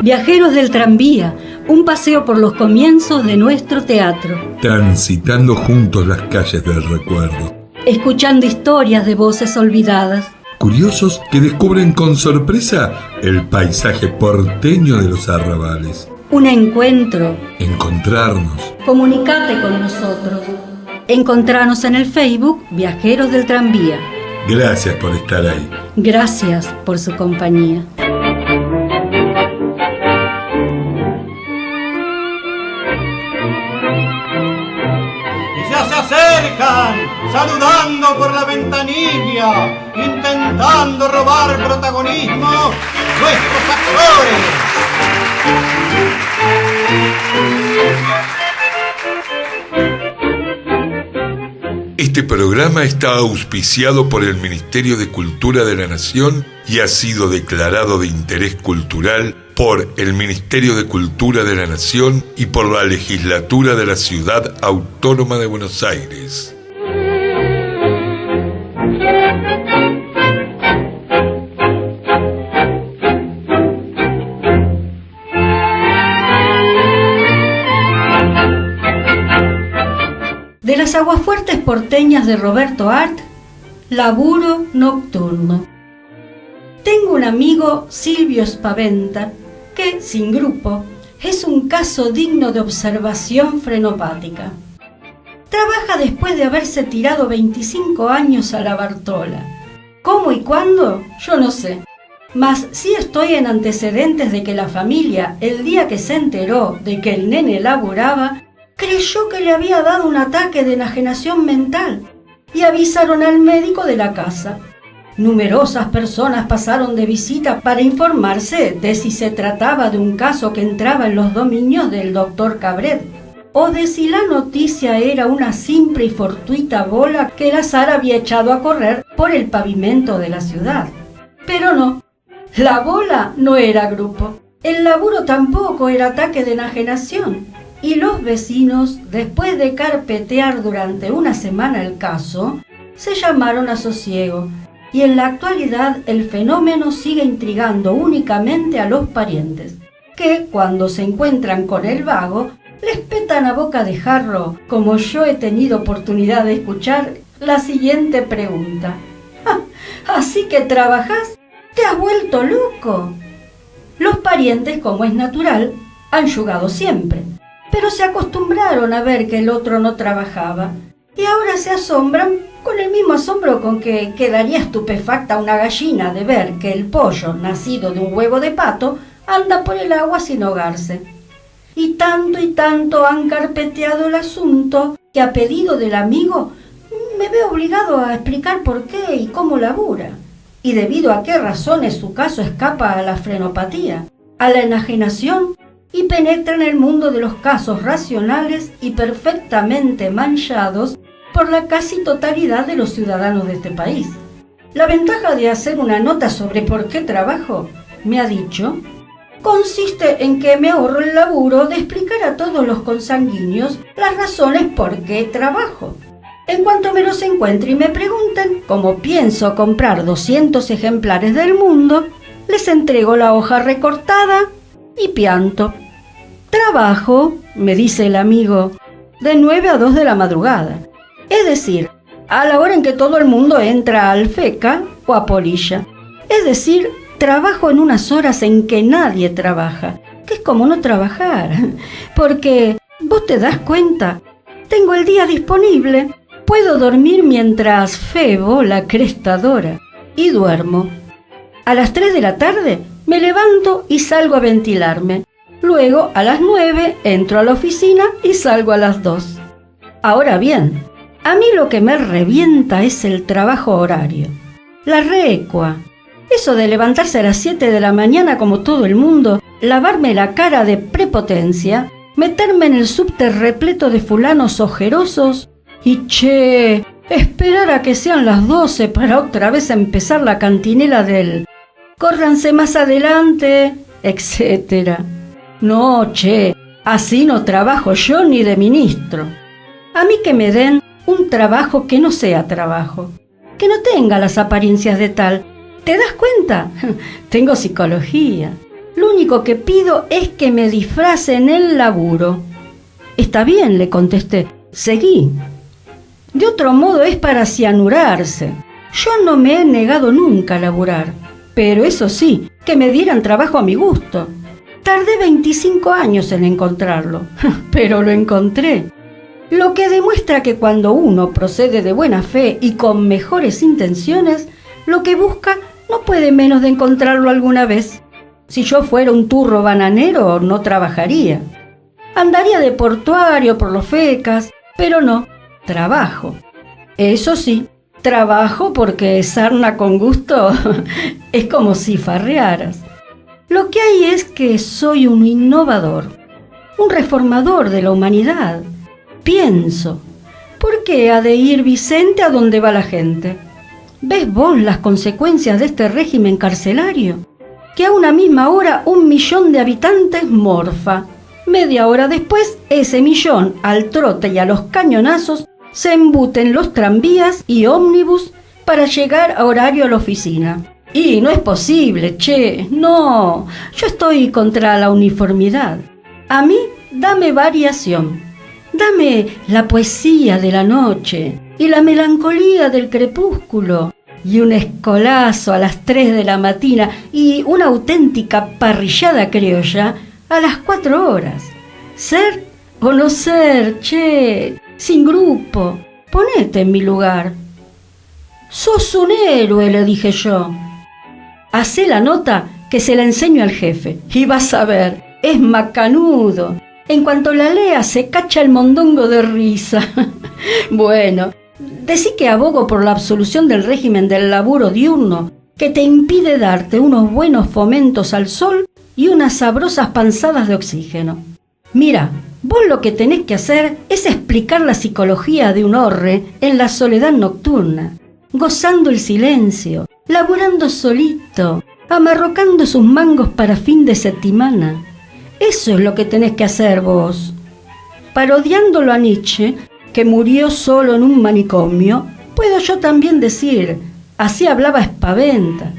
Viajeros del tranvía, un paseo por los comienzos de nuestro teatro. Transitando juntos las calles del recuerdo. Escuchando historias de voces olvidadas. Curiosos que descubren con sorpresa el paisaje porteño de los arrabales. Un encuentro. Encontrarnos. Comunicate con nosotros. Encontranos en el Facebook Viajeros del Tranvía. Gracias por estar ahí. Gracias por su compañía. Saludando por la ventanilla, intentando robar protagonismo, nuestros actores. Este programa está auspiciado por el Ministerio de Cultura de la Nación y ha sido declarado de interés cultural por el Ministerio de Cultura de la Nación y por la Legislatura de la Ciudad Autónoma de Buenos Aires. De las aguafuertes porteñas de Roberto Art, Laburo nocturno. Tengo un amigo, Silvio Spaventa, que, sin grupo, es un caso digno de observación frenopática. Trabaja después de haberse tirado 25 años a la Bartola. ¿Cómo y cuándo? Yo no sé. Mas sí estoy en antecedentes de que la familia, el día que se enteró de que el nene laburaba, creyó que le había dado un ataque de enajenación mental y avisaron al médico de la casa. Numerosas personas pasaron de visita para informarse de si se trataba de un caso que entraba en los dominios del doctor Cabret, o de si la noticia era una simple y fortuita bola que el azar había echado a correr por el pavimento de la ciudad. Pero no, la bola no era grupo, el laburo tampoco era ataque de enajenación, y los vecinos, después de carpetear durante una semana el caso, se llamaron a sosiego. Y en la actualidad el fenómeno sigue intrigando únicamente a los parientes, que cuando se encuentran con el vago, les petan a boca de jarro, como yo he tenido oportunidad de escuchar, la siguiente pregunta. ¿Así que trabajás? ¿Te has vuelto loco? Los parientes, como es natural, han yugado siempre, pero se acostumbraron a ver que el otro no trabajaba, y ahora se asombran con el mismo asombro con que quedaría estupefacta una gallina de ver que el pollo, nacido de un huevo de pato, anda por el agua sin ahogarse. Y tanto han carpeteado el asunto que a pedido del amigo me veo obligado a explicar por qué y cómo labura, y debido a qué razones su caso escapa a la frenopatía, a la enajenación, y penetra en el mundo de los casos racionales y perfectamente manchados por la casi totalidad de los ciudadanos de este país. La ventaja de hacer una nota sobre por qué trabajo, me ha dicho, consiste en que me ahorro el laburo de explicar a todos los consanguíneos las razones por qué trabajo. En cuanto me los encuentre y me pregunten cómo pienso comprar 200 ejemplares del Mundo, les entrego la hoja recortada y pianto. Trabajo, me dice el amigo, de 9 a 2 de la madrugada. Es decir, a la hora en que todo el mundo entra al FECA o a Polilla. Es decir, trabajo en unas horas en que nadie trabaja, que es como no trabajar. Porque, ¿vos te das cuenta? Tengo el día disponible. Puedo dormir mientras febo la crestadora. Y duermo. A las 3 de la tarde me levanto y salgo a ventilarme. Luego, a las 9, entro a la oficina y salgo a las 2. Ahora bien, a mí lo que me revienta es el trabajo horario. La recua. Eso de levantarse a las 7 de la mañana como todo el mundo, lavarme la cara de prepotencia, meterme en el subte repleto de fulanos ojerosos y esperar a que sean las 12 para otra vez empezar la cantinela del córranse más adelante, etc. No, así no trabajo yo ni de ministro. A mí que me den un trabajo que no sea trabajo, que no tenga las apariencias de tal, ¿Te das cuenta? Tengo psicología. Lo único que pido es que me disfracen el laburo. Está bien, le contesté. Seguí. De otro modo es para cianurarse. Yo no me he negado nunca a laburar, pero eso sí, que me dieran trabajo a mi gusto. Tardé 25 años en encontrarlo, pero lo encontré. Lo que demuestra que cuando uno procede de buena fe y con mejores intenciones, lo que busca no puede menos de encontrarlo alguna vez. Si yo fuera un turro bananero, no trabajaría. Andaría de portuario por los fecas, pero no, trabajo. Eso sí, trabajo porque sarna con gusto es como si farrearas. Lo que hay es que soy un innovador, un reformador de la humanidad. Pienso, ¿por qué ha de ir Vicente a donde va la gente? ¿Ves vos las consecuencias de este régimen carcelario? Que a una misma hora 1 millón de habitantes morfa. Media hora después, ese millón, al trote y a los cañonazos, se embuten los tranvías y ómnibus para llegar a horario a la oficina. Y no es posible, che, no, yo estoy contra la uniformidad. A mí, dame variación. Dame la poesía de la noche y la melancolía del crepúsculo y un escolazo a las 3 de la mañana y una auténtica parrillada criolla a las 4 horas. Ser o no ser, che, sin grupo, ponete en mi lugar. Sos un héroe, le dije yo. Hacé la nota que se la enseño al jefe y vas a ver, es macanudo. En cuanto la lea se cacha el mondongo de risa. Bueno, decí que abogo por la absolución del régimen del laburo diurno, que te impide darte unos buenos fomentos al sol y unas sabrosas panzadas de oxígeno. Mira, vos lo que tenés que hacer es explicar la psicología de un horre en la soledad nocturna, gozando el silencio, laburando solito, amarrocando sus mangos para fin de semana. Eso es lo que tenés que hacer vos. Parodiándolo a Nietzsche, que murió solo en un manicomio, puedo yo también decir, así hablaba Spaventa.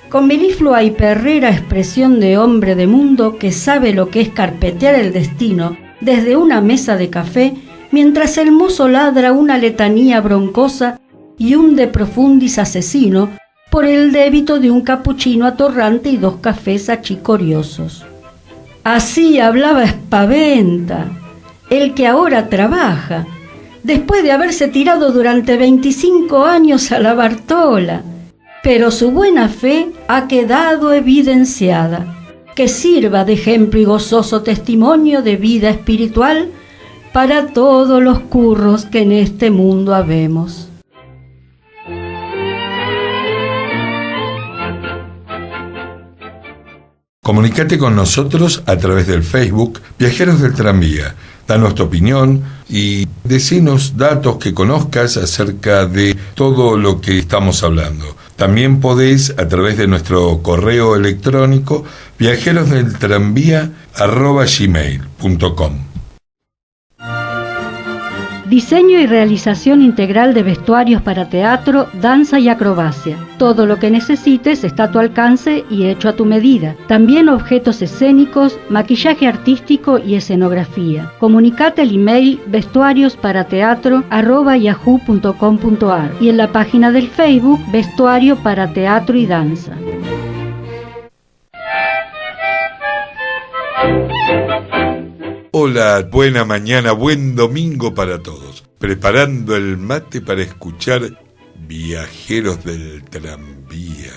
Con meliflua y perrera expresión de hombre de mundo que sabe lo que es carpetear el destino desde una mesa de café, mientras el mozo ladra una letanía broncosa y un de profundis asesino por el débito de un capuchino atorrante y 2 cafés achicoriosos. Así hablaba Spaventa, el que ahora trabaja, después de haberse tirado durante 25 años a la Bartola, pero su buena fe ha quedado evidenciada, que sirva de ejemplo y gozoso testimonio de vida espiritual para todos los curros que en este mundo habemos. Comunicate con nosotros a través del Facebook Viajeros del Tranvía. Danos tu opinión y decinos datos que conozcas acerca de todo lo que estamos hablando. También podés a través de nuestro correo electrónico viajerosdeltranvía@gmail.com. Diseño y realización integral de vestuarios para teatro, danza y acrobacia. Todo lo que necesites está a tu alcance y hecho a tu medida. También objetos escénicos, maquillaje artístico y escenografía. Comunicate al email vestuariosparateatro@yahoo.com.ar y en la página del Facebook Vestuario para Teatro y Danza. Hola, buena mañana, buen domingo para todos. Preparando el mate para escuchar Viajeros del Tranvía.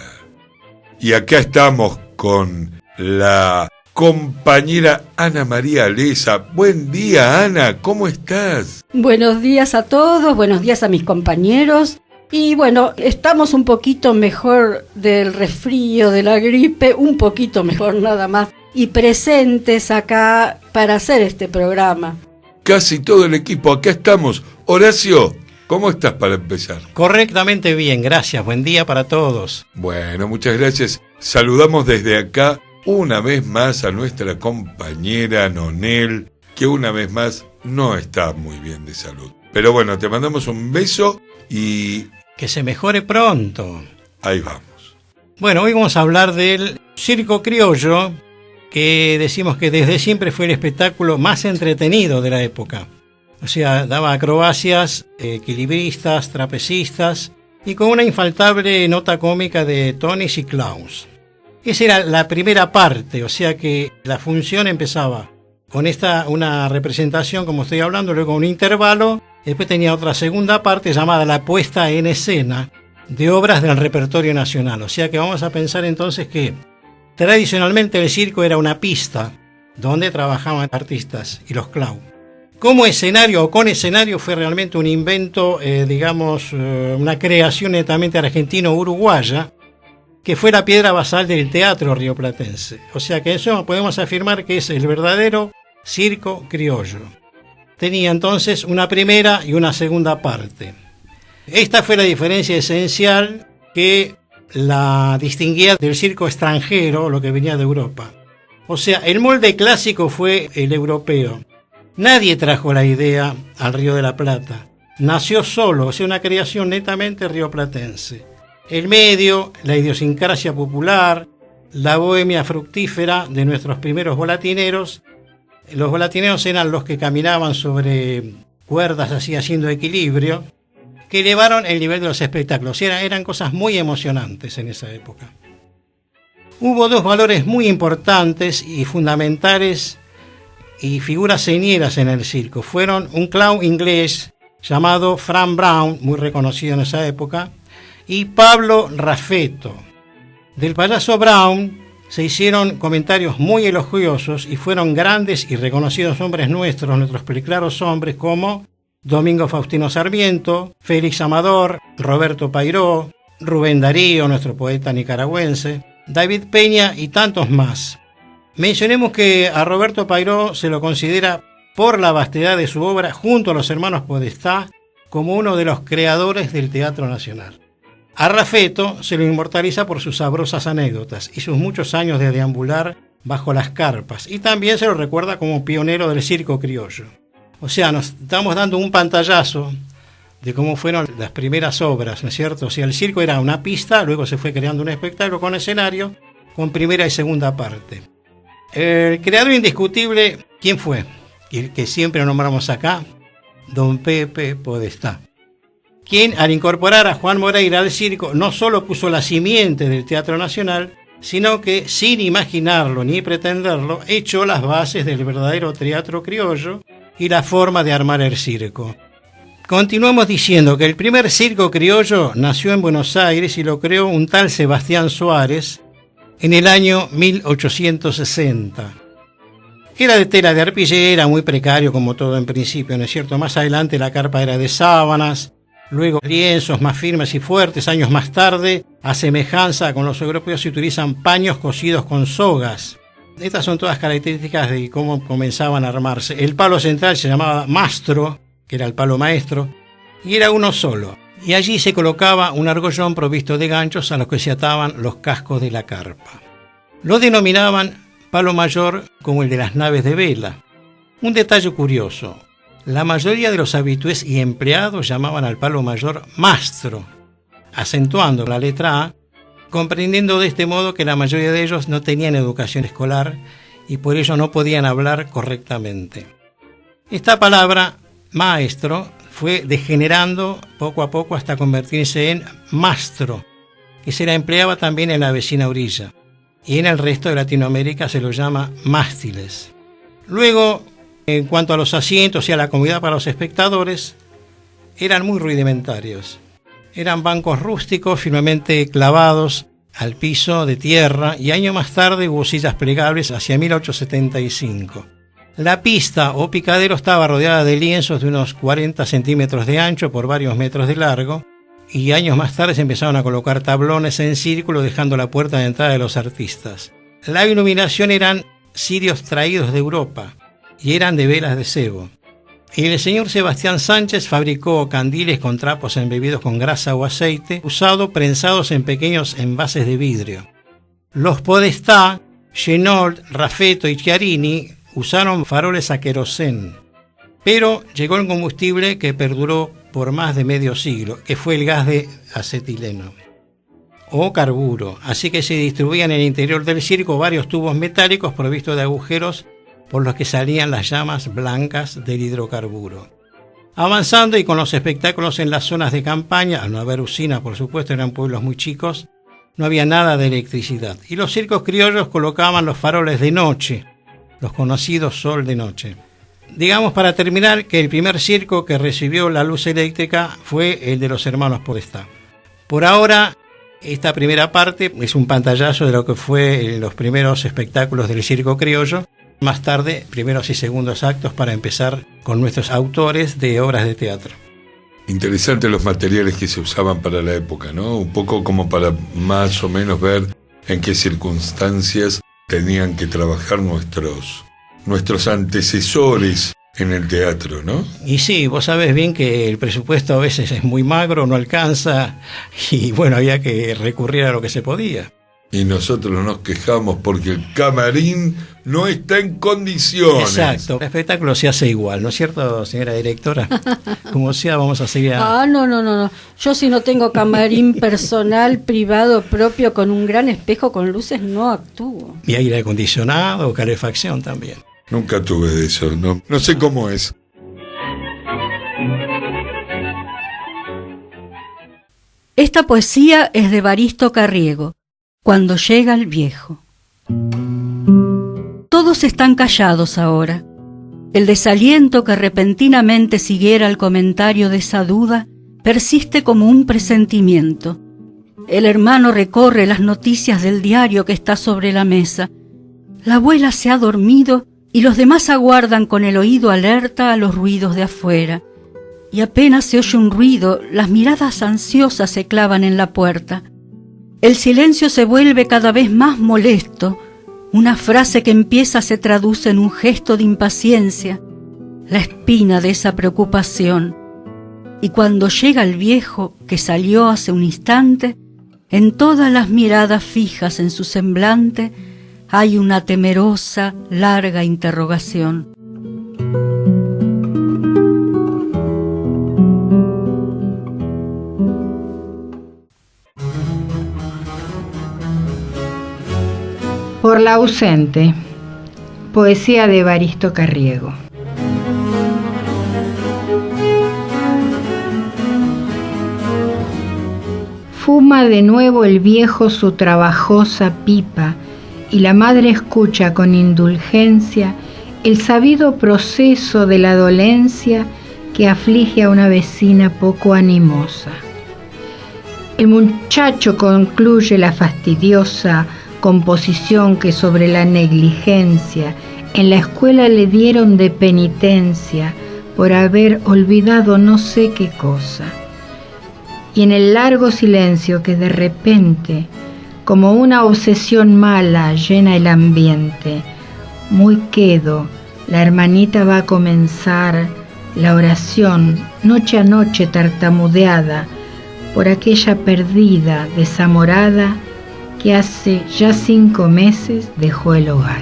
Y acá estamos con la compañera Ana María Alesa. Buen día, Ana, ¿cómo estás? Buenos días a todos, buenos días a mis compañeros. Y bueno, estamos un poquito mejor del resfrío, de la gripe, un poquito mejor nada más. Y presentes acá para hacer este programa. Casi todo el equipo, acá estamos. Horacio, ¿cómo estás para empezar? Correctamente bien, gracias. Buen día para todos. Bueno, muchas gracias. Saludamos desde acá una vez más a nuestra compañera Nonel, que una vez más no está muy bien de salud. Pero bueno, te mandamos un beso y... Que se mejore pronto. Ahí vamos. Bueno, hoy vamos a hablar del circo criollo, que decimos que desde siempre fue el espectáculo más entretenido de la época. O sea, daba acrobacias, equilibristas, trapecistas y con una infaltable nota cómica de tonis y clowns. Esa era la primera parte, o sea que la función empezaba con una representación, como estoy hablando, luego un intervalo, después tenía otra segunda parte llamada la puesta en escena de obras del repertorio nacional. O sea que vamos a pensar entonces que tradicionalmente el circo era una pista donde trabajaban artistas y los clowns. Como escenario o con escenario fue realmente un invento, una creación netamente argentino-uruguaya, que fue la piedra basal del teatro rioplatense. O sea que eso podemos afirmar que es el verdadero circo criollo. Tenía entonces una primera y una segunda parte. Esta fue la diferencia esencial que la distinguía del circo extranjero, lo que venía de Europa. O sea, el molde clásico fue el europeo. Nadie trajo la idea al Río de la Plata. Nació solo, o sea, una creación netamente rioplatense. El medio, la idiosincrasia popular, la bohemia fructífera de nuestros primeros volatineros. Los volatineros eran los que caminaban sobre cuerdas así haciendo equilibrio, que elevaron el nivel de los espectáculos. Eran cosas muy emocionantes en esa época. Hubo dos valores muy importantes y fundamentales y figuras señeras en el circo. Fueron un clown inglés llamado Frank Brown, muy reconocido en esa época, y Pablo Raffetto. Del payaso Brown se hicieron comentarios muy elogiosos y fueron grandes y reconocidos hombres nuestros preclaros hombres como Domingo Faustino Sarmiento, Félix Amador, Roberto Pairó, Rubén Darío, nuestro poeta nicaragüense, David Peña y tantos más. Mencionemos que a Roberto Pairó se lo considera, por la vastedad de su obra, junto a los hermanos Podestá, como uno de los creadores del Teatro Nacional. A Raffetto se lo inmortaliza por sus sabrosas anécdotas y sus muchos años de deambular bajo las carpas, y también se lo recuerda como pionero del circo criollo. O sea, nos estamos dando un pantallazo de cómo fueron las primeras obras, ¿no es cierto? O sea, el circo era una pista, luego se fue creando un espectáculo con escenario, con primera y segunda parte. El creador indiscutible, ¿quién fue? El que siempre nombramos acá, don Pepe Podestá, quien al incorporar a Juan Moreira al circo no solo puso la simiente del Teatro Nacional, sino que, sin imaginarlo ni pretenderlo, echó las bases del verdadero teatro criollo y la forma de armar el circo. Continuamos diciendo que el primer circo criollo nació en Buenos Aires y lo creó un tal Sebastián Suárez en el año 1860. Era de tela de arpillera, muy precario como todo en principio, ¿no es cierto? Más adelante la carpa era de sábanas, luego lienzos más firmes y fuertes. Años más tarde, a semejanza con los europeos, se utilizan paños cosidos con sogas. Estas son todas características de cómo comenzaban a armarse. El palo central se llamaba mastro, que era el palo maestro, y era uno solo. Y allí se colocaba un argollón provisto de ganchos a los que se ataban los cascos de la carpa. Lo denominaban palo mayor como el de las naves de vela. Un detalle curioso: la mayoría de los habitués y empleados llamaban al palo mayor mastro, acentuando la letra A, comprendiendo de este modo que la mayoría de ellos no tenían educación escolar y por ello no podían hablar correctamente. Esta palabra, maestro, fue degenerando poco a poco hasta convertirse en mastro, que se la empleaba también en la vecina orilla, y en el resto de Latinoamérica se lo llama mástiles. Luego, en cuanto a los asientos y a la comodidad para los espectadores, eran muy rudimentarios. Eran bancos rústicos firmemente clavados al piso de tierra, y años más tarde hubo sillas plegables hacia 1875. La pista o picadero estaba rodeada de lienzos de unos 40 centímetros de ancho por varios metros de largo, y años más tarde se empezaron a colocar tablones en círculo dejando la puerta de entrada de los artistas. La iluminación eran cirios traídos de Europa y eran de velas de cebo. El señor Sebastián Sánchez fabricó candiles con trapos embebidos con grasa o aceite, prensados en pequeños envases de vidrio. Los Podestá, Chenault, Raffetto y Chiarini usaron faroles a querosén, pero llegó el combustible que perduró por más de medio siglo, que fue el gas de acetileno. o carburo, así que se distribuían en el interior del circo varios tubos metálicos provistos de agujeros por los que salían las llamas blancas del hidrocarburo. Avanzando y con los espectáculos en las zonas de campaña, al no haber usina, por supuesto, eran pueblos muy chicos, no había nada de electricidad. Y los circos criollos colocaban los faroles de noche, los conocidos sol de noche. Digamos, para terminar, que el primer circo que recibió la luz eléctrica fue el de los hermanos Podestá. Por ahora, esta primera parte es un pantallazo de lo que fue los primeros espectáculos del circo criollo. Más tarde, primeros y segundos actos para empezar con nuestros autores de obras de teatro. Interesantes los materiales que se usaban para la época, ¿no? Un poco como para más o menos ver en qué circunstancias tenían que trabajar nuestros antecesores en el teatro, ¿no? Y sí, vos sabés bien que el presupuesto a veces es muy magro, no alcanza, y bueno, había que recurrir a lo que se podía. Y nosotros nos quejamos porque el camarín no está en condiciones. Exacto, el espectáculo se hace igual, ¿no es cierto, señora directora? Como sea, vamos a seguir a... No. Yo si no tengo camarín personal, privado, propio, con un gran espejo con luces, no actúo. Y aire acondicionado, calefacción también. Nunca tuve de eso, no sé cómo es. Esta poesía es de Evaristo Carriego. Cuando llega el viejo. Todos están callados ahora. El desaliento que repentinamente siguiera el comentario de esa duda persiste como un presentimiento. El hermano recorre las noticias del diario que está sobre la mesa. La abuela se ha dormido y los demás aguardan con el oído alerta a los ruidos de afuera. Y apenas se oye un ruido, las miradas ansiosas se clavan en la puerta. El silencio se vuelve cada vez más molesto. Una frase que empieza se traduce en un gesto de impaciencia, la espina de esa preocupación. Y cuando llega el viejo, que salió hace un instante, en todas las miradas fijas en su semblante hay una temerosa, larga interrogación. Por la ausente, poesía de Evaristo Carriego. Fuma de nuevo el viejo su trabajosa pipa y la madre escucha con indulgencia el sabido proceso de la dolencia que aflige a una vecina poco animosa. El muchacho concluye la fastidiosa composición que sobre la negligencia en la escuela le dieron de penitencia por haber olvidado no sé qué cosa. Y en el largo silencio que de repente, como una obsesión mala, llena el ambiente, muy quedo, la hermanita va a comenzar la oración noche a noche tartamudeada por aquella perdida, desamorada, que hace ya 5 meses dejó el hogar.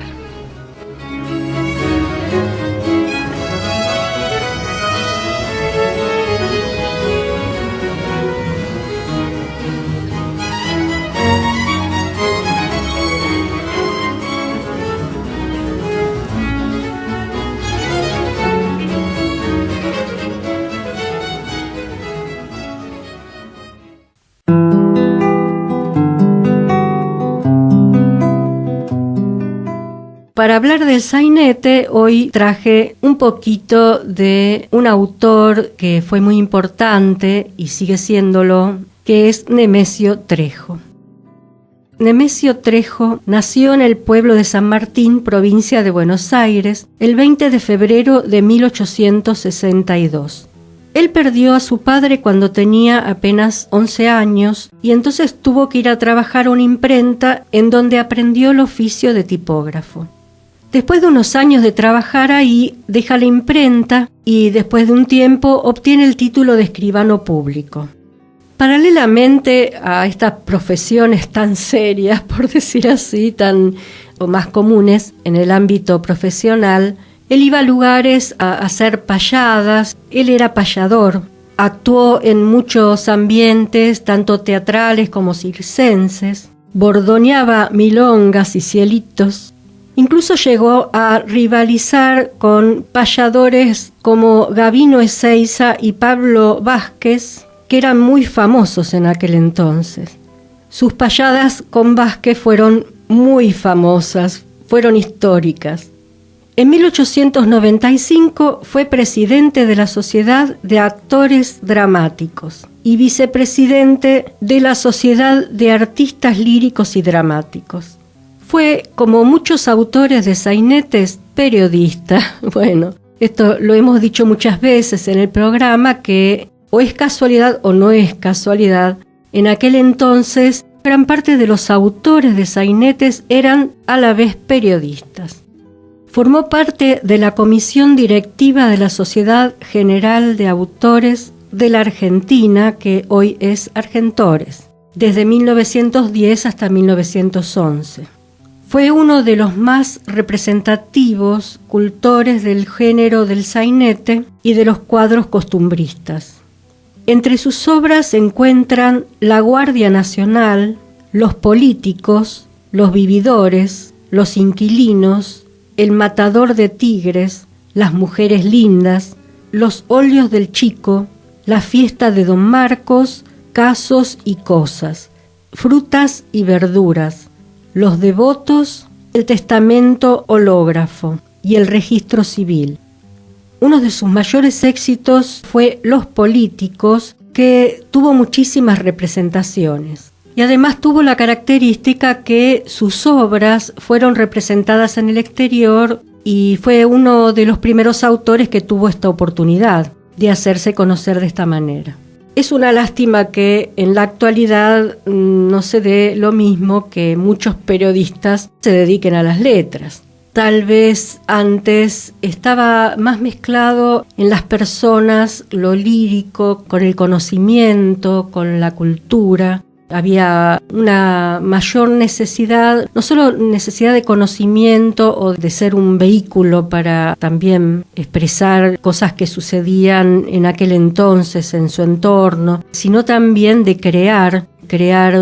Para hablar del sainete, hoy traje un poquito de un autor que fue muy importante y sigue siéndolo, que es Nemesio Trejo. Nemesio Trejo nació en el pueblo de San Martín, provincia de Buenos Aires, el 20 de febrero de 1862. Él perdió a su padre cuando tenía apenas 11 años y entonces tuvo que ir a trabajar a una imprenta en donde aprendió el oficio de tipógrafo. Después de unos años de trabajar ahí, deja la imprenta y después de un tiempo obtiene el título de escribano público. Paralelamente a estas profesiones tan serias, por decir así, o más comunes en el ámbito profesional, él iba a lugares a hacer payadas, él era payador, Actuó en muchos ambientes, tanto teatrales como circenses, bordoneaba milongas y cielitos. Incluso llegó a rivalizar con payadores como Gabino Ezeiza y Pablo Vázquez, que eran muy famosos en aquel entonces. Sus payadas con Vázquez fueron muy famosas, fueron históricas. En 1895 fue presidente de la Sociedad de Actores Dramáticos y vicepresidente de la Sociedad de Artistas Líricos y Dramáticos. Fue, como muchos autores de sainetes, periodista. Bueno, esto lo hemos dicho muchas veces en el programa, que o es casualidad o no es casualidad. En aquel entonces, gran parte de los autores de sainetes eran a la vez periodistas. Formó parte de la comisión directiva de la Sociedad General de Autores de la Argentina, que hoy es Argentores, desde 1910 hasta 1911. Fue uno de los más representativos cultores del género del sainete y de los cuadros costumbristas. Entre sus obras se encuentran La Guardia Nacional, Los Políticos, Los Vividores, Los Inquilinos, El Matador de Tigres, Las Mujeres Lindas, Los Óleos del Chico, La Fiesta de Don Marcos, Casos y Cosas, Frutas y Verduras, Los Devotos, El Testamento Hológrafo y El Registro Civil. Uno de sus mayores éxitos fue Los Políticos, que tuvo muchísimas representaciones. Y además tuvo la característica que sus obras fueron representadas en el exterior y fue uno de los primeros autores que tuvo esta oportunidad de hacerse conocer de esta manera. Es una lástima que en la actualidad no se dé lo mismo, que muchos periodistas se dediquen a las letras. Tal vez antes estaba más mezclado en las personas lo lírico con el conocimiento, con la cultura. Había una mayor necesidad, no solo necesidad de conocimiento o de ser un vehículo para también expresar cosas que sucedían en aquel entonces en su entorno, sino también de crear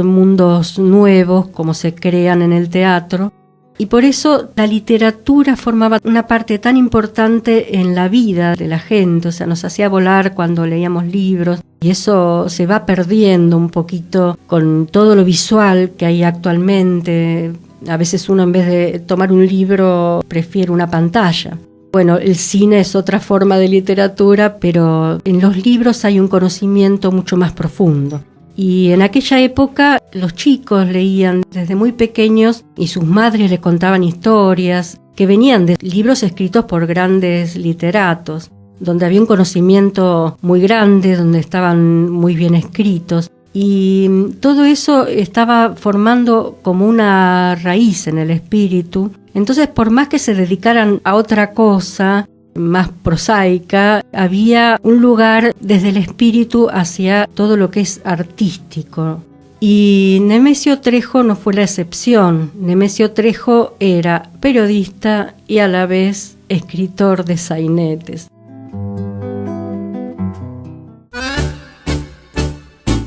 mundos nuevos como se crean en el teatro. Y por eso la literatura formaba una parte tan importante en la vida de la gente, o sea, nos hacía volar cuando leíamos libros, y eso se va perdiendo un poquito con todo lo visual que hay actualmente. A veces uno, en vez de tomar un libro, prefiere una pantalla. Bueno, el cine es otra forma de literatura, pero en los libros hay un conocimiento mucho más profundo. Y en aquella época los chicos leían desde muy pequeños y sus madres les contaban historias que venían de libros escritos por grandes literatos, donde había un conocimiento muy grande, donde estaban muy bien escritos. Y todo eso estaba formando como una raíz en el espíritu. Entonces, por más que se dedicaran a otra cosa más prosaica, había un lugar desde el espíritu hacia todo lo que es artístico. Y Nemesio Trejo no fue la excepción. Nemesio Trejo era periodista y a la vez escritor de sainetes.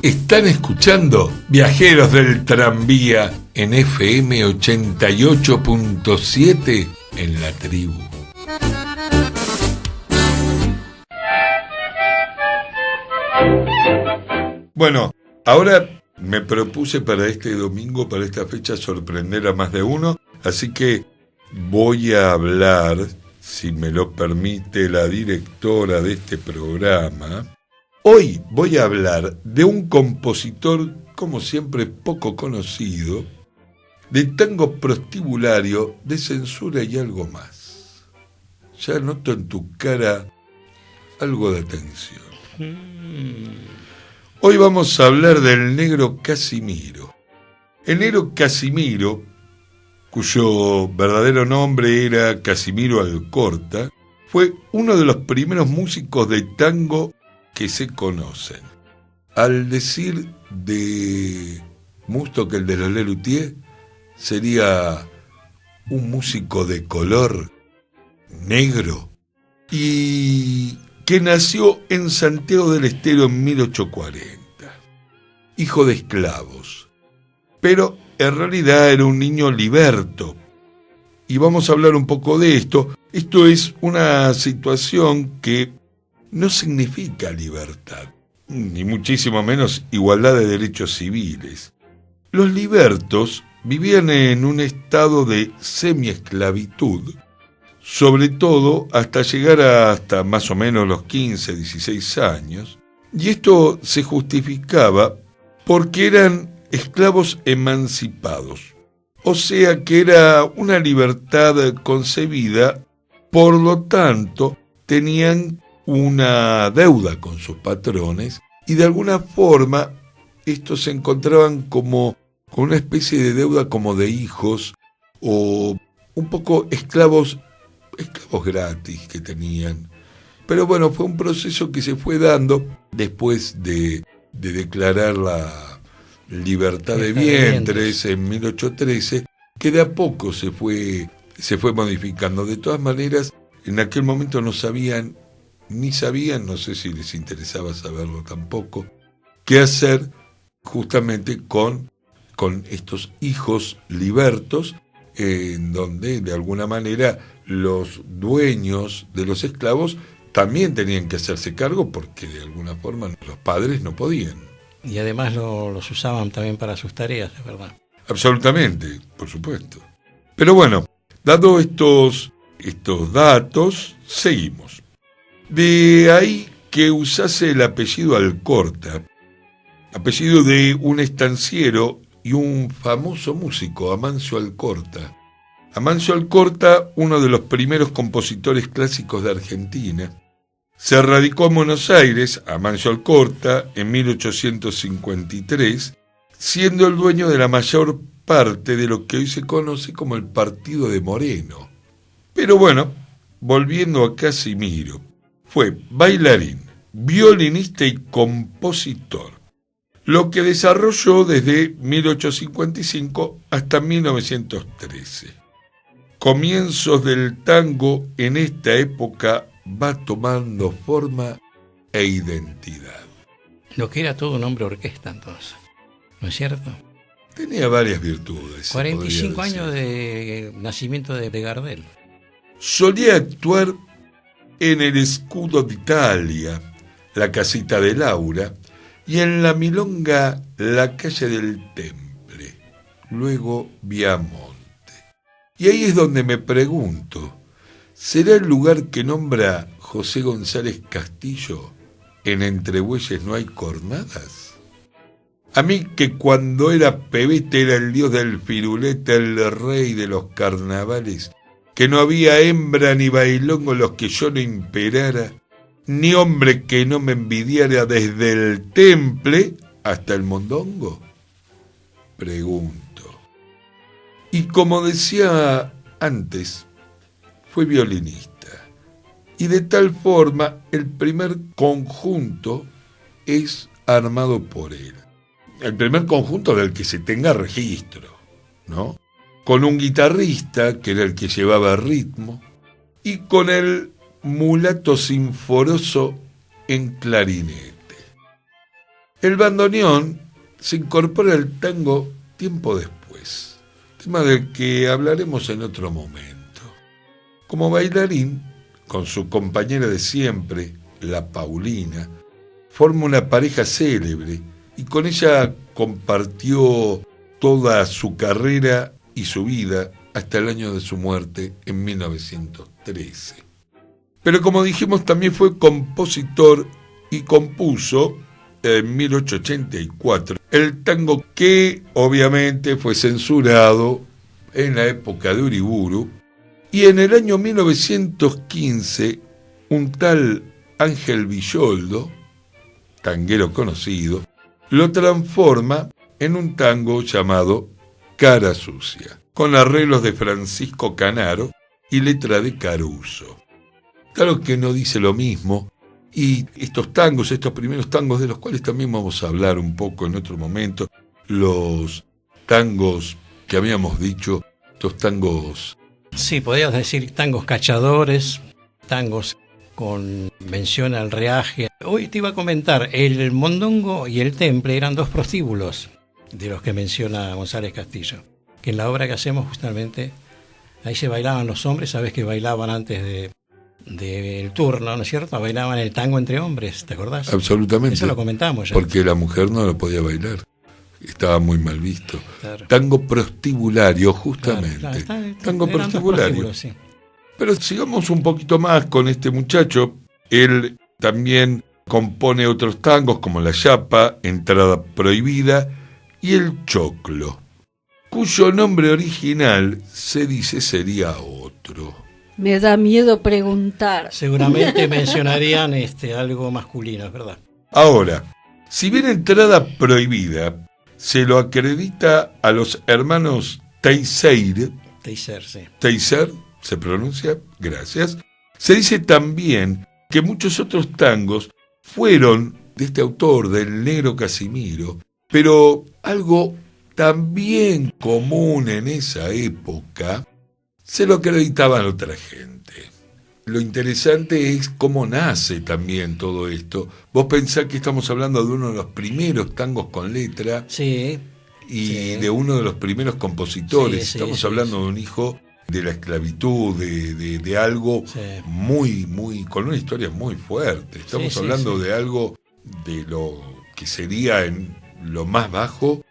Están escuchando Viajeros del Tranvía en FM 88.7 en La Tribu. Bueno, ahora me propuse para este domingo, para esta fecha, sorprender a más de uno, así que voy a hablar, si me lo permite la directora de este programa. Hoy voy a hablar de un compositor, como siempre, poco conocido, de tango prostibulario, de censura y algo más. Ya noto en tu cara algo de tensión. Hoy vamos a hablar del Negro Casimiro. El Negro Casimiro, cuyo verdadero nombre era Casimiro Alcorta, fue uno de los primeros músicos de tango que se conocen. Al decir de Musto que el de los Lelutier sería un músico de color negro. Y que nació en Santiago del Estero en 1840, hijo de esclavos, pero en realidad era un niño liberto. Y vamos a hablar un poco de esto. Esto es una situación que no significa libertad, ni muchísimo menos igualdad de derechos civiles. Los libertos vivían en un estado de semiesclavitud, sobre todo hasta llegar hasta más o menos los 15, 16 años, y esto se justificaba porque eran esclavos emancipados, o sea que era una libertad concebida, por lo tanto tenían una deuda con sus patrones y de alguna forma estos se encontraban como con una especie de deuda como de hijos o un poco esclavos gratis que tenían. Pero bueno, fue un proceso que se fue dando después de declarar la libertad de vientres en 1813, que de a poco se fue modificando. De todas maneras, en aquel momento no sabían, no sé si les interesaba saberlo tampoco, qué hacer justamente con estos hijos libertos, en donde de alguna manera los dueños de los esclavos también tenían que hacerse cargo porque de alguna forma los padres no podían. Y además los usaban también para sus tareas, es verdad. Absolutamente, por supuesto. Pero bueno, dado estos datos, seguimos. De ahí que usase el apellido Alcorta, apellido de un estanciero y un famoso músico, Amancio Alcorta. Amancio Alcorta, uno de los primeros compositores clásicos de Argentina, se radicó en Buenos Aires, Amancio Alcorta, en 1853, siendo el dueño de la mayor parte de lo que hoy se conoce como el Partido de Moreno. Pero bueno, volviendo a Casimiro, fue bailarín, violinista y compositor, lo que desarrolló desde 1855 hasta 1913. Comienzos del tango en esta época va tomando forma e identidad. Lo que era todo un hombre orquesta entonces, ¿no es cierto? Tenía varias virtudes. 45 años de nacimiento de Gardel. Solía actuar en el Escudo d'Italia, la Casita de Laura, y en la milonga La Calle del Temple, luego Viamonte. Y ahí es donde me pregunto, ¿será el lugar que nombra José González Castillo en Entre Bueyes no hay cornadas? A mí que cuando era pebete era el dios del firulete, el rey de los carnavales, que no había hembra ni bailongo los que yo no imperara, ni hombre que no me envidiara desde el Temple hasta el mondongo. Pregunto. Y como decía antes, fue violinista. Y de tal forma, el primer conjunto es armado por él. El primer conjunto del que se tenga registro, ¿no? Con un guitarrista, que era el que llevaba ritmo, y con el mulato sinforoso en clarinete. El bandoneón se incorpora al tango tiempo después, tema del que hablaremos en otro momento. Como bailarín, con su compañera de siempre, la Paulina, forma una pareja célebre y con ella compartió toda su carrera y su vida hasta el año de su muerte en 1913. Pero como dijimos, también fue compositor y compuso en 1884 el tango que obviamente fue censurado en la época de Uriburu, y en el año 1915 un tal Ángel Villoldo, tanguero conocido, lo transforma en un tango llamado Cara Sucia, con arreglos de Francisco Canaro y letra de Caruso. Claro que no dice lo mismo, y estos primeros tangos, de los cuales también vamos a hablar un poco en otro momento, los tangos que habíamos dicho, estos tangos... Sí, podrías decir tangos cachadores, tangos con mención al reaje. Hoy te iba a comentar, el mondongo y el temple eran dos prostíbulos de los que menciona González Castillo, que en la obra que hacemos justamente, ahí se bailaban los hombres, sabes que bailaban antes del turno, ¿no es cierto? Bailaban el tango entre hombres, ¿te acordás? Absolutamente. Eso lo comentamos ya. Porque la mujer no lo podía bailar. Estaba muy mal visto. Claro. Tango prostibulario, justamente. Claro, tango eran dos prostibulario. prostíbulos, sí. Pero sigamos un poquito más con este muchacho. Él también compone otros tangos como La Yapa, Entrada Prohibida y El Choclo, cuyo nombre original se dice sería otro. Me da miedo preguntar. Seguramente mencionarían algo masculino, es verdad. Ahora, si bien Entrada Prohibida se lo acredita a los hermanos Teiser, Sí. Teiser se pronuncia, gracias, se dice también que muchos otros tangos fueron de este autor, del Negro Casimiro, pero algo también común en esa época se lo acreditaban a otra gente. Lo interesante es cómo nace también todo esto. Vos pensás que estamos hablando de uno de los primeros tangos con letra Sí. y Sí. de uno de los primeros compositores. Sí, Estamos sí, hablando sí. de un hijo de la esclavitud, de algo Sí. muy, con una historia muy fuerte. Estamos Sí, hablando sí. de algo de lo que sería en lo más bajo,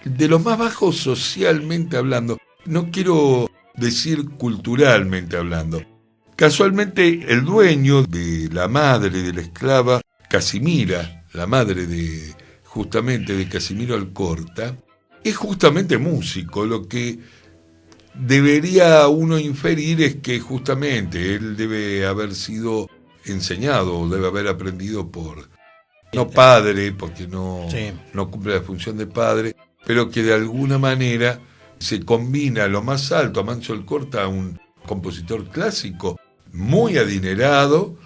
de lo más bajo socialmente hablando. No quiero decir culturalmente hablando. Casualmente el dueño de la madre de la esclava, Casimira, la madre de justamente de Casimiro Alcorta, es justamente músico. Lo que debería uno inferir es que justamente él debe haber sido enseñado, debe haber aprendido por, no padre, porque no cumple la función de padre, pero que de alguna manera se combina lo más alto. Amancio Alcorta, un compositor clásico, muy adinerado,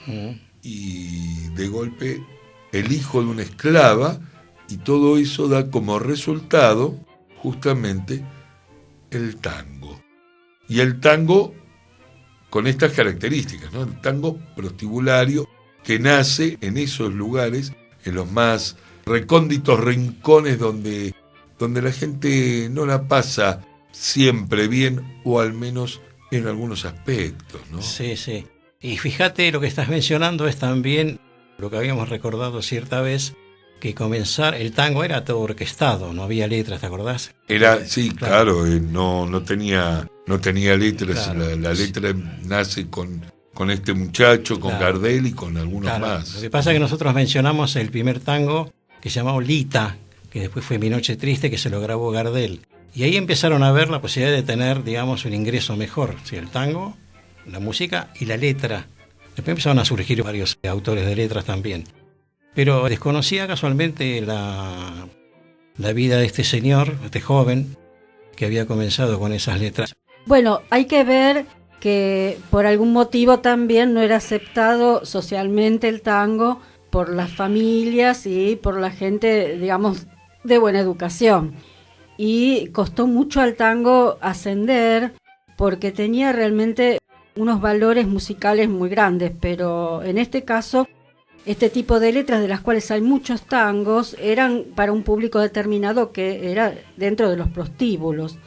y de golpe el hijo de una esclava, y todo eso da como resultado justamente el tango. Y el tango con estas características, ¿no? El tango prostibulario que nace en esos lugares, en los más recónditos rincones donde la gente no la pasa siempre bien, o al menos en algunos aspectos, ¿no? Sí, sí. Y fíjate, lo que estás mencionando es también lo que habíamos recordado cierta vez, que comenzar el tango era todo orquestado, no había letras, ¿te acordás? Era, sí, claro, no tenía letras. Claro. La letra nace con este muchacho, con Gardel y con algunos más. Lo que pasa es que nosotros mencionamos el primer tango que se llamaba Lita, que después fue Mi Noche Triste, que se lo grabó Gardel. Y ahí empezaron a ver la posibilidad de tener, digamos, un ingreso mejor, ¿sí? El tango, la música y la letra. Después empezaron a surgir varios autores de letras también. Pero desconocía casualmente la vida de este señor, este joven, que había comenzado con esas letras. Bueno, hay que ver que por algún motivo también no era aceptado socialmente el tango por las familias y por la gente, digamos, de buena educación. Y costó mucho al tango ascender porque tenía realmente unos valores musicales muy grandes, pero en este caso, este tipo de letras, de las cuales hay muchos tangos, eran para un público determinado que era dentro de los prostíbulos.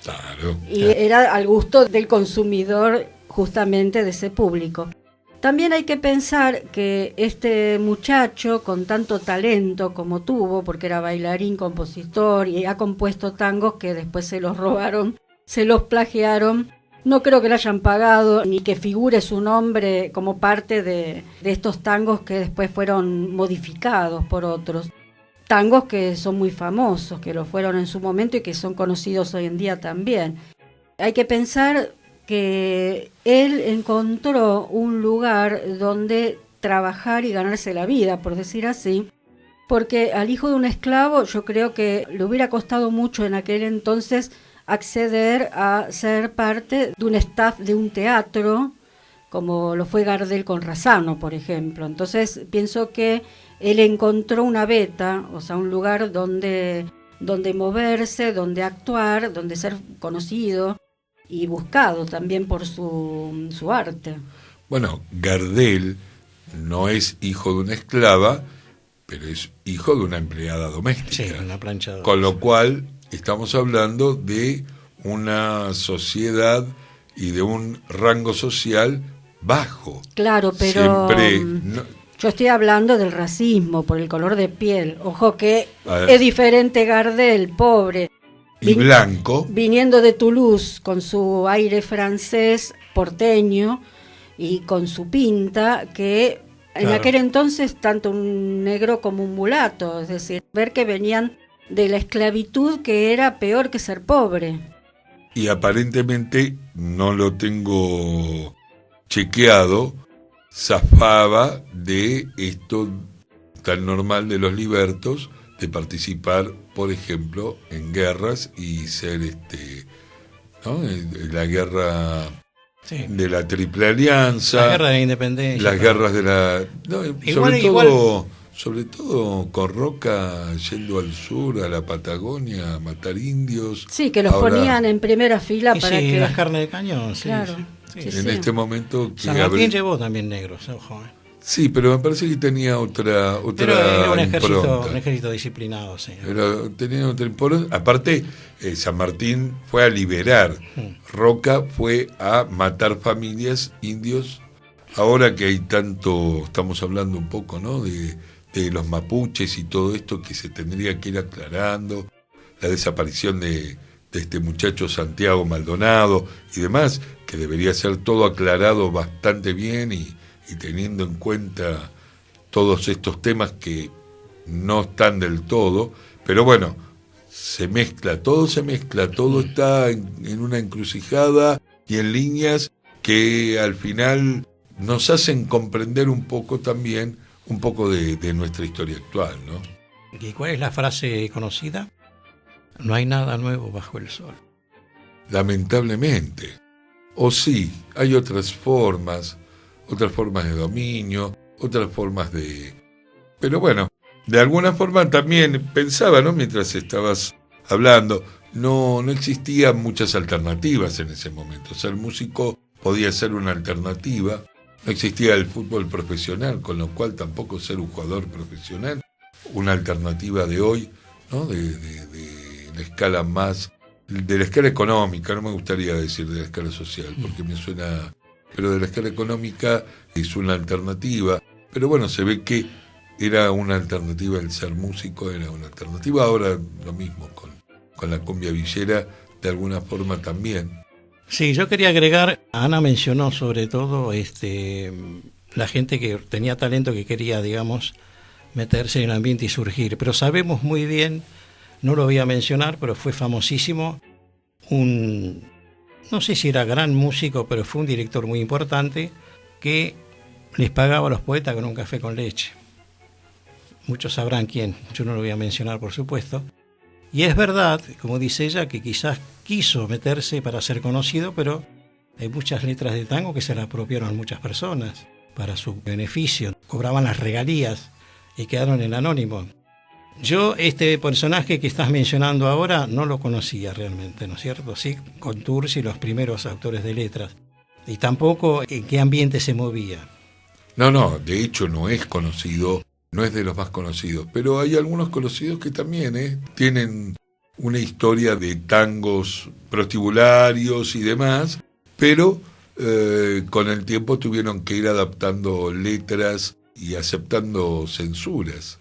Claro. Y era al gusto del consumidor justamente de ese público. También hay que pensar que este muchacho, con tanto talento como tuvo, porque era bailarín, compositor y ha compuesto tangos que después se los robaron, se los plagiaron, no creo que le hayan pagado ni que figure su nombre como parte de estos tangos que después fueron modificados por otros. Tangos que son muy famosos, que lo fueron en su momento y que son conocidos hoy en día también. Hay que pensar que él encontró un lugar donde trabajar y ganarse la vida, por decir así, porque al hijo de un esclavo yo creo que le hubiera costado mucho en aquel entonces acceder a ser parte de un staff de un teatro, como lo fue Gardel con Razzano, por ejemplo. Entonces pienso que él encontró una beta, o sea, un lugar donde moverse, donde actuar, donde ser conocido y buscado también por su arte. Bueno, Gardel no es hijo de una esclava, pero es hijo de una empleada doméstica. Sí, una planchadora. Con lo cual estamos hablando de una sociedad y de un rango social bajo. Claro, pero Siempre, yo estoy hablando del racismo por el color de piel. Ojo que ver. es diferente Gardel, pobre, y blanco. viniendo de Toulouse con su aire francés porteño y con su pinta, que en Claro. aquel entonces tanto un negro como un mulato, es decir, ver que venían de la esclavitud, que era peor que ser pobre. Y aparentemente, no lo tengo chequeado, zafaba de esto tan normal de los libertos, de participar, por ejemplo, en guerras y ser ¿no? La guerra Sí. de la Triple Alianza, La guerra de la independencia. las guerras de la... no, Igual- sobre todo con Roca yendo al sur, a la Patagonia, a matar indios. Sí, que los Ahora, ponían en primera fila Y para sí, que... las carnes de cañón, sí. Claro. Sí. Sí, en sí. este momento... que San Martín Gabriel- llevó también negros, ojo. Sí, pero me parece que tenía otra Pero era un impronta. ejército disciplinado, sí. Tenía otra impronta. Aparte, San Martín fue a liberar, Roca fue a matar familias, indios. Ahora que hay tanto, estamos hablando un poco, ¿no? de los mapuches y todo esto que se tendría que ir aclarando, la desaparición de este muchacho Santiago Maldonado y demás, que debería ser todo aclarado bastante bien y teniendo en cuenta todos estos temas que no están del todo, pero bueno, se mezcla, todo está en una encrucijada y en líneas que al final nos hacen comprender un poco también, un poco de nuestra historia actual, ¿no? ¿Y cuál es la frase conocida? No hay nada nuevo bajo el sol. Lamentablemente. O sí, hay otras formas de dominio, otras formas de... Pero bueno, de alguna forma también pensaba, ¿no? Mientras estabas hablando, no existían muchas alternativas en ese momento. Ser músico podía ser una alternativa. No existía el fútbol profesional, con lo cual tampoco ser un jugador profesional. Una alternativa de hoy, ¿no? De la escala más... de la escala económica, no me gustaría decir de la escala social, porque me suena... pero de la escala económica es una alternativa. Pero bueno, se ve que era una alternativa el ser músico, era una alternativa. Ahora lo mismo con la cumbia villera, de alguna forma también. Sí, yo quería agregar, Ana mencionó sobre todo la gente que tenía talento, que quería, digamos, meterse en el ambiente y surgir, pero sabemos muy bien, no lo voy a mencionar, pero fue famosísimo, no sé si era gran músico, pero fue un director muy importante, que les pagaba a los poetas con un café con leche. Muchos sabrán quién, yo no lo voy a mencionar, por supuesto. Y es verdad, como dice ella, que quizás quiso meterse para ser conocido, pero hay muchas letras de tango que se las apropiaron muchas personas para su beneficio. Cobraban las regalías y quedaron en anónimo. Yo este personaje que estás mencionando ahora no lo conocía realmente, ¿no es cierto? Sí, Contursi y los primeros autores de letras. Y tampoco en qué ambiente se movía. No, de hecho no es conocido, no es de los más conocidos, pero hay algunos conocidos que también tienen una historia de tangos prostibularios y demás, pero con el tiempo tuvieron que ir adaptando letras y aceptando censuras.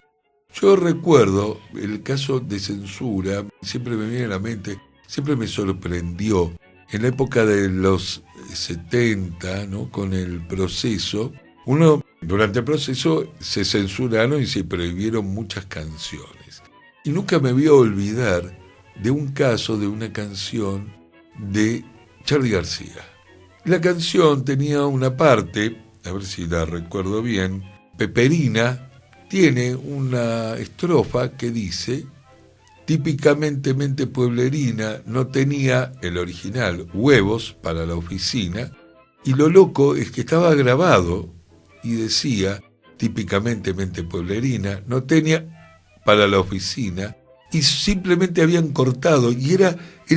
Yo recuerdo el caso de censura, siempre me viene a la mente, siempre me sorprendió, en la época de los 70, ¿no? Con el proceso, durante el proceso se censuraron y se prohibieron muchas canciones. Y nunca me voy a olvidar de un caso de una canción de Charly García. La canción tenía una parte, a ver si la recuerdo bien, Peperina, tiene una estrofa que dice: típicamente mente pueblerina, no tenía el original huevos para la oficina, y lo loco es que estaba grabado y decía típicamente mente pueblerina, no tenía para la oficina, y simplemente habían cortado, y era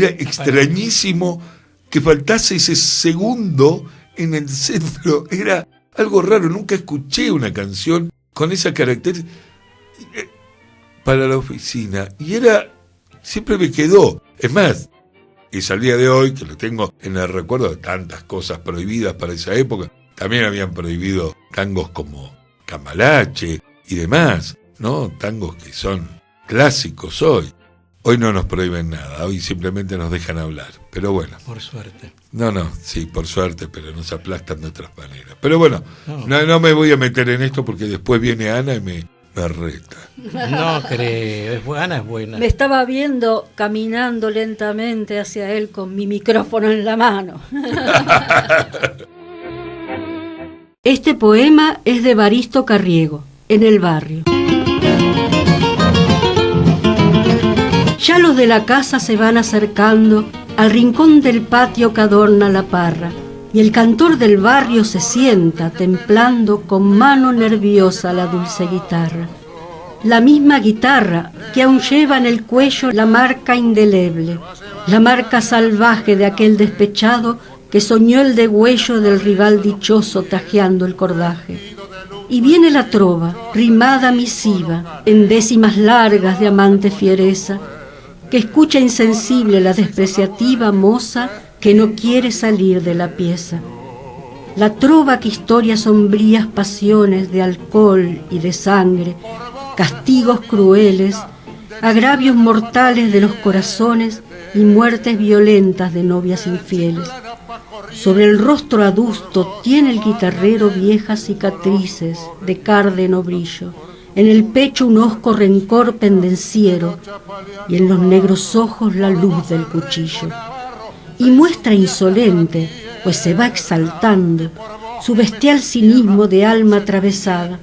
extrañísimo que faltase ese segundo en el centro. Era algo raro, nunca escuché una canción con esa característica para la oficina. Y siempre me quedó. Es más, es al día de hoy que lo tengo en el recuerdo de tantas cosas prohibidas para esa época. También habían prohibido tangos como Cambalache y demás, ¿no? Tangos que son clásicos hoy. Hoy no nos prohíben nada, hoy simplemente nos dejan hablar. Pero bueno. Por suerte. No, sí, por suerte, pero nos aplastan de otras maneras. Pero bueno, no me voy a meter en esto porque después viene Ana y me reta. No creo, Ana es buena. Me estaba viendo caminando lentamente hacia él con mi micrófono en la mano. Este poema es de Evaristo Carriego, En el barrio. Ya los de la casa se van acercando al rincón del patio que adorna la parra, y el cantor del barrio se sienta templando con mano nerviosa la dulce guitarra. La misma guitarra que aún lleva en el cuello la marca indeleble, la marca salvaje de aquel despechado que soñó el degüello del rival dichoso tajeando el cordaje. Y viene la trova, rimada misiva, en décimas largas de amante fiereza, que escucha insensible la despreciativa moza que no quiere salir de la pieza. La trova que historia sombrías pasiones de alcohol y de sangre, castigos crueles, agravios mortales de los corazones y muertes violentas de novias infieles. Sobre el rostro adusto tiene el guitarrero viejas cicatrices de cárdeno brillo, en el pecho un hosco rencor pendenciero y en los negros ojos la luz del cuchillo. Y muestra insolente, pues se va exaltando, su bestial cinismo de alma atravesada.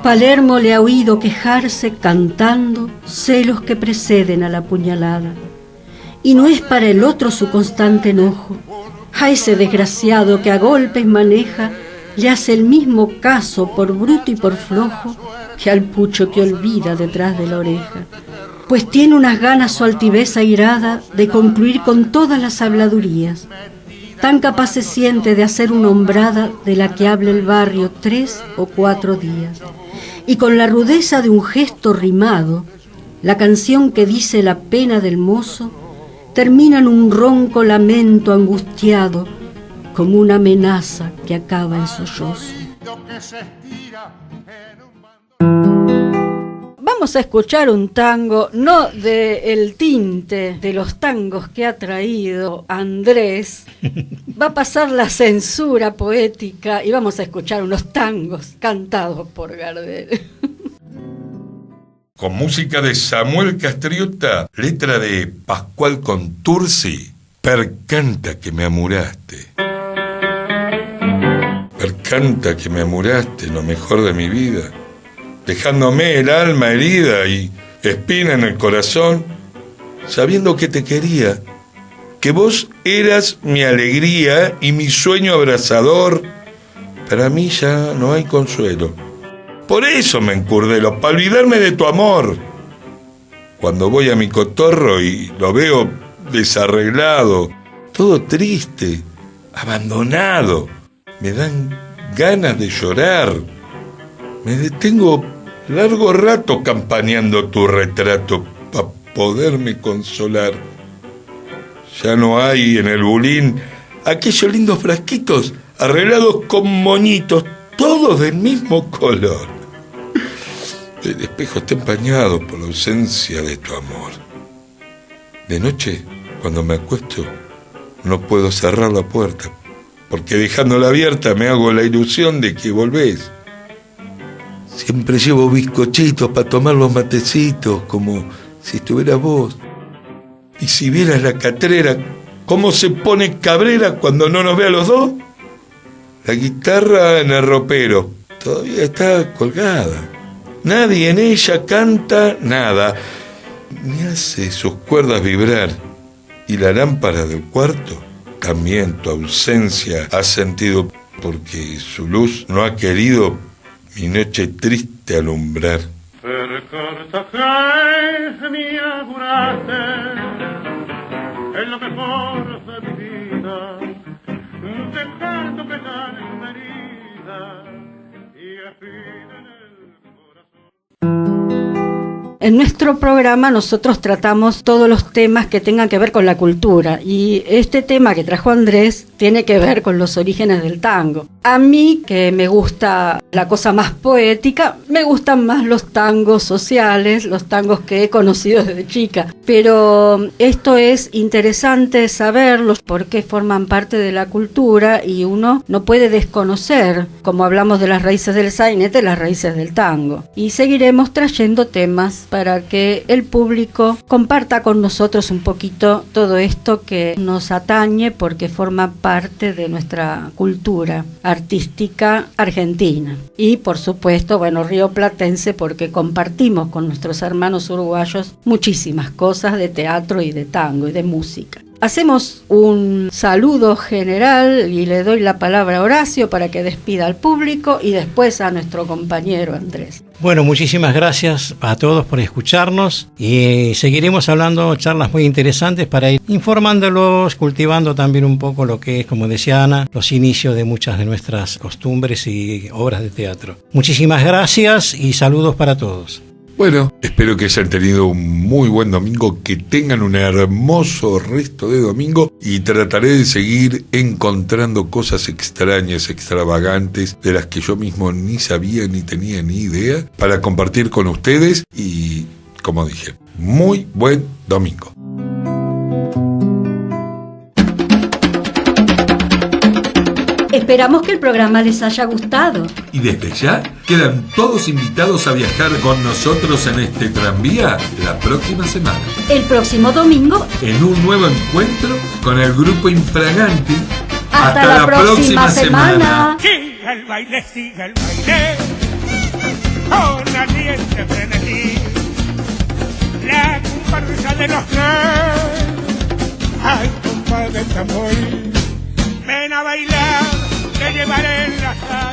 Palermo le ha oído quejarse cantando celos que preceden a la puñalada. Y no es para el otro su constante enojo. A ese desgraciado que a golpes maneja, le hace el mismo caso por bruto y por flojo que al pucho que olvida detrás de la oreja. Pues tiene unas ganas su altivez airada de concluir con todas las habladurías. Tan capaz se siente de hacer una hombrada de la que habla el barrio 3 o 4 días. Y con la rudeza de un gesto rimado, la canción que dice la pena del mozo termina en un ronco lamento angustiado, como una amenaza que acaba en sollozo. Vamos a escuchar un tango, no del tinte de los tangos que ha traído Andrés. Va a pasar la censura poética y vamos a escuchar unos tangos cantados por Gardel. Con música de Samuel Castriota, letra de Pascual Contursi, Percanta que me amuraste. Percanta que me amuraste, lo mejor de mi vida, dejándome el alma herida y espina en el corazón, sabiendo que te quería, que vos eras mi alegría y mi sueño abrazador. Para mí ya no hay consuelo. Por eso me encurdelo, para olvidarme de tu amor. Cuando voy a mi cotorro y lo veo desarreglado, todo triste, abandonado, me dan ganas de llorar. Me detengo largo rato campaneando tu retrato para poderme consolar. Ya no hay en el bulín aquellos lindos frasquitos arreglados con moñitos, todos del mismo color. El espejo está empañado por la ausencia de tu amor. De noche, cuando me acuesto, no puedo cerrar la puerta, porque dejándola abierta me hago la ilusión de que volvés. Siempre llevo bizcochitos para tomar los matecitos, como si estuvieras vos. Y si vieras la catrera, cómo se pone cabrera cuando no nos ve a los dos. La guitarra en el ropero todavía está colgada. Nadie en ella canta nada, ni hace sus cuerdas vibrar. Y la lámpara del cuarto, también tu ausencia ha sentido, porque su luz no ha querido mi noche triste alumbrar. Percorta que me amuraste en lo mejor de mi vida, dejando que y espina en el corazón. En nuestro programa nosotros tratamos todos los temas que tengan que ver con la cultura y este tema que trajo Andrés tiene que ver con los orígenes del tango. A mí, que me gusta la cosa más poética, me gustan más los tangos sociales, los tangos que he conocido desde chica. Pero esto es interesante saberlos porque forman parte de la cultura y uno no puede desconocer, como hablamos de las raíces del sainete, las raíces del tango. Y seguiremos trayendo temas para que el público comparta con nosotros un poquito todo esto que nos atañe porque forma parte de nuestra cultura artística argentina. Y por supuesto, rioplatense porque compartimos con nuestros hermanos uruguayos muchísimas cosas de teatro y de tango y de música. Hacemos un saludo general y le doy la palabra a Horacio para que despida al público y después a nuestro compañero Andrés. Bueno, muchísimas gracias a todos por escucharnos y seguiremos hablando charlas muy interesantes para ir informándolos, cultivando también un poco lo que es, como decía Ana, los inicios de muchas de nuestras costumbres y obras de teatro. Muchísimas gracias y saludos para todos. Bueno, espero que hayan tenido un muy buen domingo, que tengan un hermoso resto de domingo y trataré de seguir encontrando cosas extrañas, extravagantes, de las que yo mismo ni sabía ni tenía ni idea, para compartir con ustedes y, como dije, muy buen domingo. Esperamos que el programa les haya gustado. Y desde ya quedan todos invitados a viajar con nosotros en este tranvía la próxima semana. El próximo domingo, En un nuevo encuentro con el grupo Infraganti. hasta la próxima semana. Siga el baile, con ardiente frenesí, la comparsa de los tres, ay, compadre tambor, ven a bailar, te llevaré en la sala.